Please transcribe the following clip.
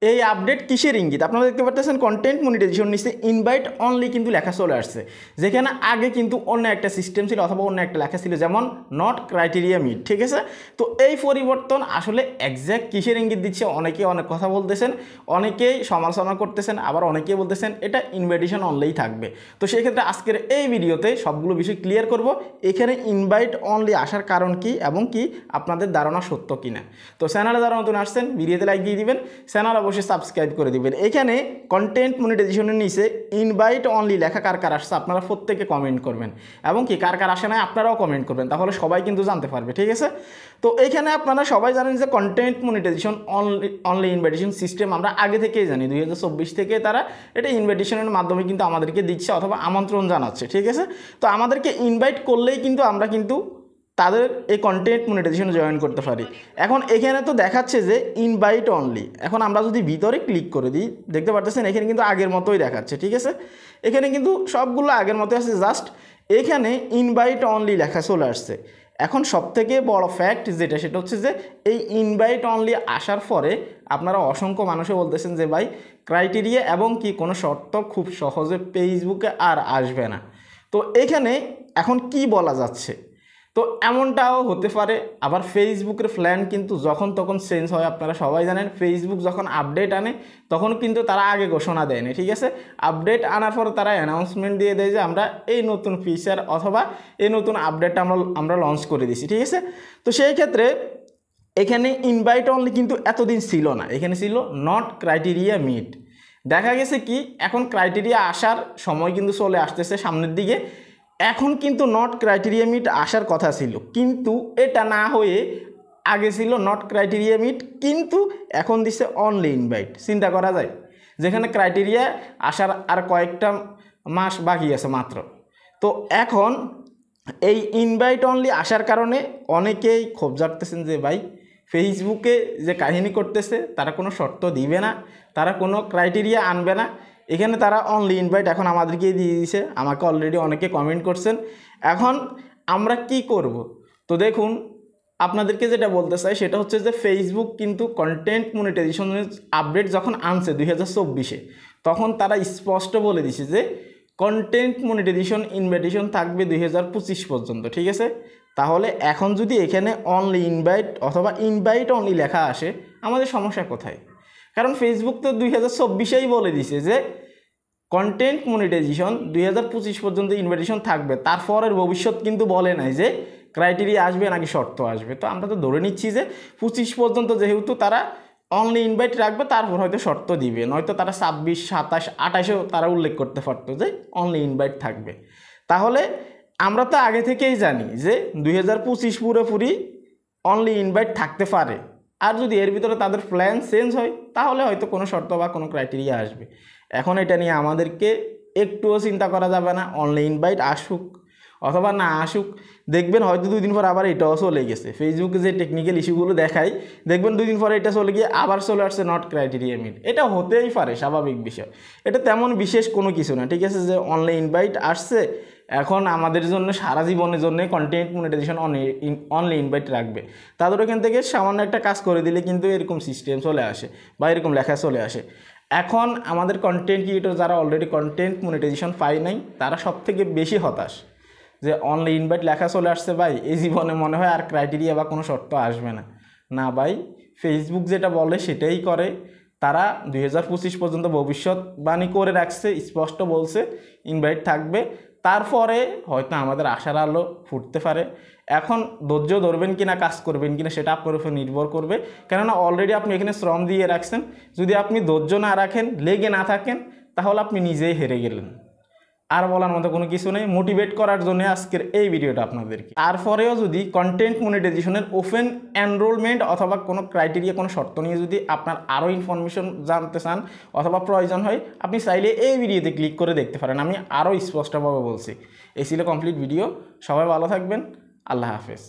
এই আপডেট কিসের ইঙ্গিত? আপনারা দেখতে পাচ্ছেন কন্টেন্ট মনিটাইজেশন নিচে ইনভাইট অনলি কিন্তু লেখা চলে আসছে, যেখানে আগে কিন্তু অন্য একটা সিস্টেম ছিল অথবা অন্য একটা লেখা ছিল, যেমন নট ক্রাইটেরিয়া মিট। ঠিক আছে, তো এই পরিবর্তন আসলে এক্স্যাক্ট কিসের ইঙ্গিত দিচ্ছে? অনেকেই অনেক কথা বলতেছেন, অনেকেই সমালোচনা করতেছেন, আবার অনেকেই বলতেছেন এটা ইনভাইটেশন অনলিই থাকবে। তো সেই ক্ষেত্রে আজকের এই ভিডিওতে সবগুলো বিষয় ক্লিয়ার করব। এখানে ইনভাইট অনলি আসার কারণ কি এবং কি আপনাদের ধারণা সত্য কিনা। তো চ্যানেলে যারা নতুন আসছেন ভিডিওতে লাইক দিয়ে দিবেন, চ্যানেল অবশ্যই সাবস্ক্রাইব করে দিবেন। এখানে কন্টেন্ট মনিটাইজেশনের নিচে ইনভাইট অনলি লেখা কার কার আসছে আপনারা প্রত্যেকে কমেন্ট করবেন, এবং কি কার কার আসে না আপনারাও কমেন্ট করবেন, তাহলে সবাই কিন্তু জানতে পারবে। ঠিক আছে, তো এইখানে আপনারা সবাই জানেন যে content monetization only invitation system আমরা আগে থেকেই জানি, 2024 থেকে তারা এটা ইনভাইটেশনের মাধ্যমে কিন্তু আমাদেরকে দিচ্ছে অথবা আমন্ত্রণ জানাচ্ছে। ঠিক আছে, তো আমাদেরকে ইনভাইট করলেই কিন্তু আমরা কিন্তু তাদের এই কন্টেন্ট মনিটাইজেশনে জয়েন করতে পারি। এখন এখানে তো দেখাচ্ছে যে ইনভাইট অনলি, এখন আমরা যদি ভিতরে ক্লিক করে দিই দেখতে পারতেছেন এখানে কিন্তু আগের মতোই দেখাচ্ছে। ঠিক আছে, এখানে কিন্তু সবগুলো আগের মতোই আছে, জাস্ট এখানে ইনভাইট অনলি লেখা চলে আসছে। এখন সবথেকে বড় ফ্যাক্ট যেটা, সেটা হচ্ছে যে এই ইনভাইট অনলি আসার পরে আপনারা অসংখ্য মানুষে বলতেছেন যে ভাই ক্রাইটেরিয়া এবং কি কোনো শর্ত খুব সহজে ফেসবুকে আর আসবে না। তো এখানে এখন কি বলা যাচ্ছে? তো এমনটাও হতে পারে, আবার ফেসবুকের প্ল্যান কিন্তু যখন তখন চেঞ্জ হয়। আপনারা সবাই জানেন ফেসবুক যখন আপডেট আনে তখন কিন্তু তারা আগে ঘোষণা দেয় না। ঠিক আছে, আপডেট আনার পরে তারা অ্যানাউন্সমেন্ট দিয়ে দেয় যে আমরা এই নতুন ফিচার অথবা এই নতুন আপডেটটা আমরা লঞ্চ করে দিছি। ঠিক আছে, তো সেই ক্ষেত্রে এখানে ইনভাইট অনলি কিন্তু এতদিন ছিল না, এখানে ছিল নট ক্রাইটেরিয়া মিট। দেখা গেছে কি এখন ক্রাইটেরিয়া আসার সময় কিন্তু চলে আসতেছে সামনের দিকে। এখন কিন্তু নট ক্রাইটেরিয়া মিট আসার কথা ছিল, কিন্তু এটা না হয়ে আগে ছিল নট ক্রাইটেরিয়া মিট, কিন্তু এখন দিচ্ছে অনলি ইনভাইট। চিন্তা করা যায়, যেখানে ক্রাইটেরিয়া আসার আর কয়েকটা মাস বাকি আছে মাত্র। তো এখন এই ইনভাইট অনলি আসার কারণে অনেকেই ক্ষোভ জাগতেছেন যে ভাই ফেসবুকে যে কাহিনী করতেছে তারা কোনো শর্ত দিবে না, তারা কোনো ক্রাইটেরিয়া আনবে না, এখানে তারা অনলি ইনভাইট এখন আমাদেরকে দিয়ে দিয়েছে। আমাকে অলরেডি অনেকে কমেন্ট করছেন, এখন আমরা কি করব? তো দেখুন আপনাদেরকে যেটা বলতে চাই সেটা হচ্ছে যে ফেসবুক কিন্তু কন্টেন্ট মনিটাইজেশনের আপডেট যখন আনছে 2024-এ, তখন তারা স্পষ্ট বলে দিছে যে কন্টেন্ট মনিটাইজেশন ইনভাইটেশন থাকবে 2025 পর্যন্ত। ঠিক আছে, তাহলে এখন যদি এখানে অনলি ইনভাইট অথবা ইনভাইট অনলি লেখা আসে আমাদের সমস্যা কোথায়? কারণ ফেসবুক তো 2024-এই বলে দিছে যে কন্টেন্ট মনিটাইজেশন 2025 পর্যন্ত ইনভাইটেশন থাকবে, তারপরের ভবিষ্যৎ কিন্তু বলে নাই যে ক্রাইটেরিয়া আসবে নাকি শর্ত আসবে। তো আমরা তো ধরে নিচ্ছি যে 25 পর্যন্ত যেহেতু তারা অনলি ইনভাইট রাখবে, তারপর হয়তো শর্ত দিবে, নয়তো তারা 26, 27, 28-এও তারা উল্লেখ করতে পারতো যে অনলি ইনভাইট থাকবে। তাহলে আমরা তো আগে থেকেই জানি যে 2025 পুরোপুরি অনলি ইনভাইট থাকতে পারে, আর যদি এর ভিতরে তাদের প্ল্যান চেঞ্জ হয় তাহলে হয়তো কোনো শর্ত বা কোনো ক্রাইটেরিয়া আসবে। এখন এটা নিয়ে আমাদেরকে একটুও চিন্তা করা যাবে না, অনলি ইনভাইট আসুক অথবা না আসুক, দেখবেন হয়তো 2 দিন পর আবার এটাও চলে গেছে। ফেসবুকে যে টেকনিক্যাল ইস্যুগুলো দেখায় দেখবেন 2 দিন পরে এটা চলে গিয়ে আবার চলে আসছে নট ক্রাইটেরিয়া মিট। এটা হতেই পারে, স্বাভাবিক বিষয়, এটা তেমন বিশেষ কোনো কিছু না। ঠিক আছে, যে অনলি ইনভাইট আসছে এখন আমাদের জন্য সারা জীবনের জন্য কন্টেন্ট মনিটাইজেশন অনলি ইনভাইট রাখবে, তাদের ওখান থেকে সামান্য একটা কাজ করে দিলে কিন্তু এরকম সিস্টেম চলে আসে বা এরকম লেখা চলে আসে। এখন আমাদের কন্টেন্ট ক্রিয়েটর যারা অলরেডি কন্টেন্ট মনিটাইজেশন পায় নাই তারা সব থেকে বেশি হতাশ, যে অনলি ইনভাইট লেখা চলে আসছে ভাই, এই জীবনে মনে হয় আর ক্রাইটেরিয়া বা কোনো শর্ত আসবে না। না ভাই, ফেসবুক যেটা বলে সেটাই করে, তারা 2025 পর্যন্ত ভবিষ্যৎবাণী করে রাখছে, স্পষ্ট বলছে ইনভাইট থাকবে, তারপরে হয়তো আমাদের আশার আলো ফুটতে পারে। এখন ধৈর্য ধরবেন কিনা, কাজ করবেন কিনা সেটা আপনার উপর নির্ভর করবে, কেননা অলরেডি আপনি এখানে শ্রম দিয়ে রাখছেন। যদি আপনি ধৈর্য না রাখেন, লেগে না থাকেন, তাহলে আপনি নিজেই হেরে গেলেন। আর বলার মতো কোনো কিছু নেই, মোটিভেট করার জন্য আজকের এই ভিডিওটা আপনাদেরকে। তারপরেও যদি কন্টেন্ট মনিটাইজেশনের ওপেন এনরোলমেন্ট অথবা কোনো ক্রাইটেরিয়া কোনো শর্ত নিয়ে যদি আপনার আরও ইনফরমেশন জানতে চান অথবা প্রয়োজন হয়, আপনি চাইলে এই ভিডিওতে ক্লিক করে দেখতে পারেন, আমি আরও স্পষ্টভাবে বলছি। এই ছিল কমপ্লিট ভিডিও। সবাই ভালো থাকবেন, আল্লাহ হাফেজ।